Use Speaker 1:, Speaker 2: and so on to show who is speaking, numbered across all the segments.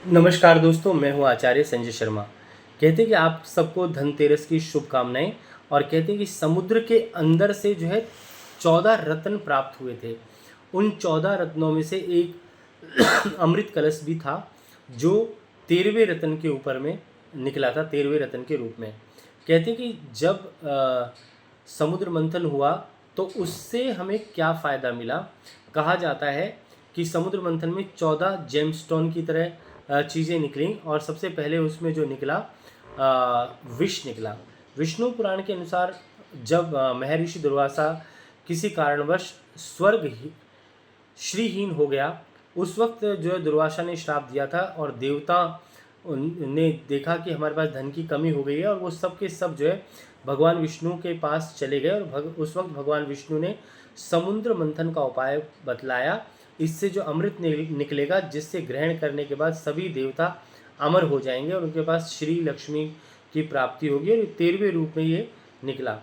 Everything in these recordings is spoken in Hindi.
Speaker 1: नमस्कार दोस्तों, मैं हूं आचार्य संजय शर्मा। कहते हैं कि आप सबको धनतेरस की शुभकामनाएं। और कहते हैं कि समुद्र के अंदर से जो है 14 रत्न प्राप्त हुए थे। उन 14 रत्नों में से एक अमृत कलश भी था, जो 13वें रत्न के ऊपर में निकला था, 13वें रत्न के रूप में। कहते हैं कि जब समुद्र मंथन हुआ तो उससे हमें क्या फ़ायदा मिला। कहा जाता है कि समुद्र मंथन में 14 जेमस्टोन की तरह चीज़ें निकलीं, और सबसे पहले उसमें जो निकला विष निकला। विष्णु पुराण के अनुसार जब महर्षि दुर्वासा किसी कारणवश श्रीहीन हो गया, उस वक्त जो है दुर्वासा ने श्राप दिया था, और देवता ने देखा कि हमारे पास धन की कमी हो गई है, और वो सब के सब जो है भगवान विष्णु के पास चले गए। और उस वक्त भगवान विष्णु ने समुद्र मंथन का उपाय बतलाया। इससे जो अमृत निकलेगा, जिससे ग्रहण करने के बाद सभी देवता अमर हो जाएंगे और उनके पास श्री लक्ष्मी की प्राप्ति होगी। और 13वें रूप में ये निकला।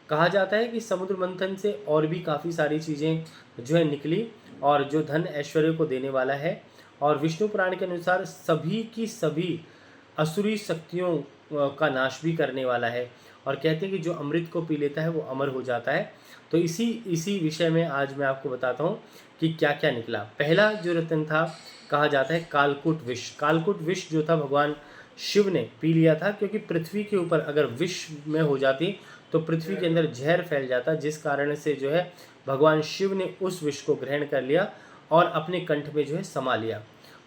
Speaker 1: कहा जाता है कि समुद्र मंथन से और भी काफ़ी सारी चीज़ें जो है निकली, और जो धन ऐश्वर्य को देने वाला है। और विष्णु पुराण के अनुसार सभी की सभी असुरी शक्तियों का नाश भी करने वाला है। और कहते हैं कि जो अमृत को पी लेता है वो अमर हो जाता है। तो इसी विषय में आज मैं आपको बताता हूँ कि क्या क्या निकला। पहला जो रत्न था, कहा जाता है कालकूट विष। कालकूट विष जो था भगवान शिव ने पी लिया था, क्योंकि पृथ्वी के ऊपर अगर विष में हो जाती तो पृथ्वी के अंदर जहर फैल जाता, जिस कारण से जो है भगवान शिव ने उस विष को ग्रहण कर लिया और अपने कंठ में जो है समा लिया।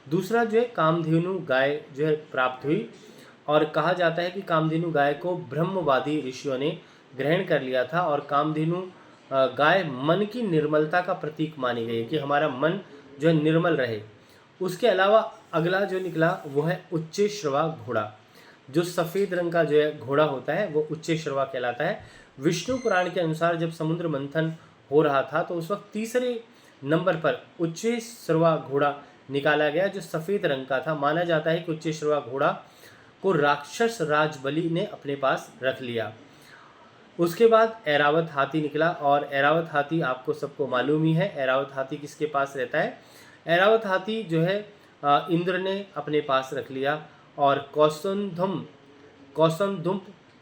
Speaker 1: दूसरा जो है कामधेनु गाय जो है प्राप्त हुई, और कहा जाता है कि कामधेनु गाय को ब्रह्मवादी ऋषियों ने ग्रहण कर लिया था। और कामधेनु गाय मन की निर्मलता का प्रतीक मानी गई है, कि हमारा मन जो है निर्मल रहे। उसके अलावा अगला जो निकला वो है उच्चैश्रवा घोड़ा। जो सफ़ेद रंग का जो है घोड़ा होता है वो उच्चैश्रवा कहलाता है। विष्णु पुराण के अनुसार जब समुद्र मंथन हो रहा था तो उस वक्त तीसरे नंबर पर उच्चैश्रवा घोड़ा निकाला गया, जो सफ़ेद रंग का था। माना जाता है कि उच्चैश्रवा घोड़ा को राक्षस राज बलि ने अपने पास रख लिया। उसके बाद ऐरावत हाथी निकला, और ऐरावत हाथी आपको सबको मालूम ही है ऐरावत हाथी किसके पास रहता है। ऐरावत हाथी जो है इंद्र ने अपने पास रख लिया। और कौसंधुम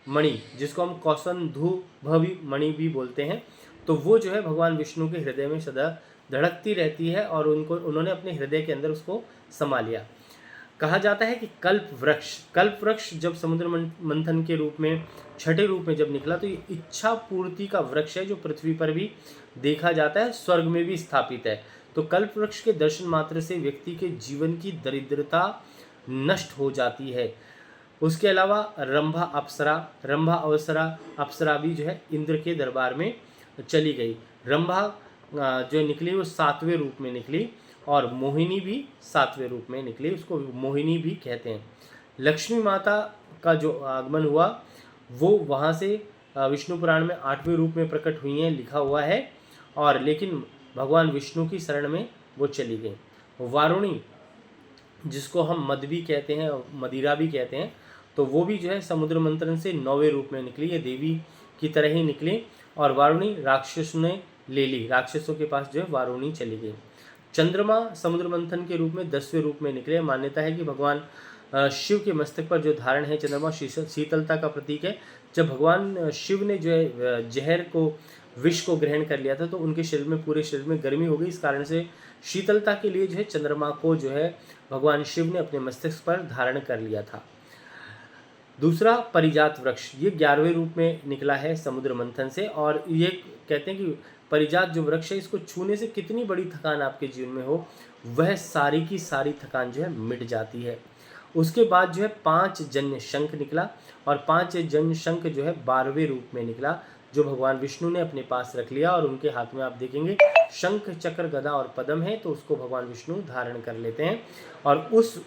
Speaker 1: मणि, जिसको हम कौसंधुभवी मणि भी बोलते हैं, तो वो जो है भगवान विष्णु के हृदय में सदा धड़कती रहती है, और उन्होंने अपने हृदय के अंदर उसको समा लिया। कहा जाता है कि कल्प वृक्ष जब समुद्र मंथन के रूप में छठे रूप में जब निकला, तो ये इच्छा पूर्ति का वृक्ष है, जो पृथ्वी पर भी देखा जाता है, स्वर्ग में भी स्थापित है। तो कल्प वृक्ष के दर्शन मात्र से व्यक्ति के जीवन की दरिद्रता नष्ट हो जाती है। उसके अलावा रंभा अप्सरा भी जो है इंद्र के दरबार में चली गई। रंभा जो निकली वो 7वें रूप में निकली, और मोहिनी भी 7वें रूप में निकली, उसको मोहिनी भी कहते हैं। लक्ष्मी माता का जो आगमन हुआ वो वहाँ से विष्णु पुराण में 8वें रूप में प्रकट हुई हैं, लिखा हुआ है। और लेकिन भगवान विष्णु की शरण में वो चली गई। वारुणी, जिसको हम मद भी कहते हैं, मदिरा भी कहते हैं, तो वो भी जो है समुद्र मंथन से 9वें रूप में निकली। ये देवी की तरह ही निकली, और वारुणी राक्षस ने ले ली, राक्षसों के पास जो है वारुणी चली गई। चंद्रमा समुद्र मंथन के रूप में 10वें रूप में निकले। मान्यता है कि भगवान शिव के मस्तक पर जो धारण है चंद्रमा शीतलता का प्रतीक है। जब भगवान शिव ने जो है जहर को विष को ग्रहण कर लिया था, तो उनके शरीर में, पूरे शरीर में गर्मी हो गई। इस कारण से शीतलता के लिए जो है चंद्रमा को जो है भगवान शिव ने अपने मस्तिष्क पर धारण कर लिया था। दूसरा परिजात वृक्ष, ये 11वें रूप में निकला है समुद्र मंथन से। और ये कहते हैं कि परिजात जो वृक्ष है, इसको छूने से कितनी बड़ी थकान आपके जीवन में हो, वह सारी की सारी थकान जो है मिट जाती है। उसके बाद जो है 5 जन्य शंख निकला, और 5 जन्य शंख जो है 12वें रूप में निकला, जो भगवान विष्णु ने अपने पास रख लिया। और उनके हाथ में आप देखेंगे शंख, चक्र, गदा और पद्म है, तो उसको भगवान विष्णु धारण कर लेते हैं, और उस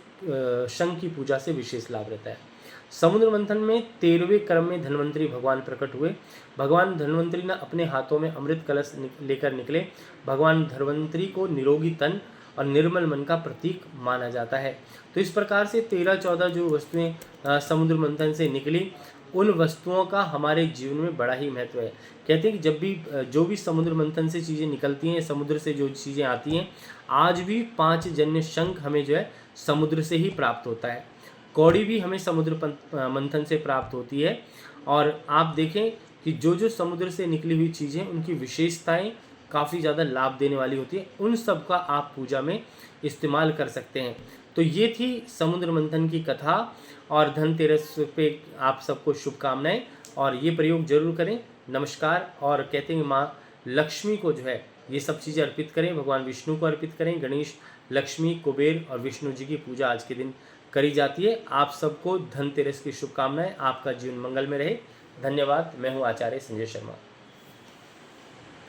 Speaker 1: शंख की पूजा से विशेष लाभ रहता है। समुद्र मंथन में 13वें क्रम में धन्वंतरी भगवान प्रकट हुए। भगवान धन्वंतरी ने अपने हाथों में अमृत कलश लेकर निकले। भगवान धन्वंतरी को निरोगी तन और निर्मल मन का प्रतीक माना जाता है। तो इस प्रकार से 13-14 जो वस्तुएं समुद्र मंथन से निकली, उन वस्तुओं का हमारे जीवन में बड़ा ही महत्व है। कहते हैं कि जब भी जो भी समुद्र मंथन से चीज़ें निकलती हैं, समुद्र से जो चीज़ें आती हैं, आज भी 5 जन्य शंख हमें जो है समुद्र से ही प्राप्त होता है। कौड़ी भी हमें समुद्र मंथन से प्राप्त होती है। और आप देखें कि जो जो समुद्र से निकली हुई चीज़ें, उनकी विशेषताएं काफ़ी ज़्यादा लाभ देने वाली होती है, उन सब का आप पूजा में इस्तेमाल कर सकते हैं। तो ये थी समुद्र मंथन की कथा, और धनतेरस पे आप सबको शुभकामनाएं, और ये प्रयोग जरूर करें। नमस्कार। और कहते हैं माँ लक्ष्मी को जो है ये सब चीज़ें अर्पित करें, भगवान विष्णु को अर्पित करें। गणेश, लक्ष्मी, कुबेर और विष्णु जी की पूजा आज के दिन करी जाती है। आप सबको धनतेरस की शुभकामनाएं। आपका जीवन मंगल में रहे। धन्यवाद। मैं हूँ आचार्य संजय शर्मा।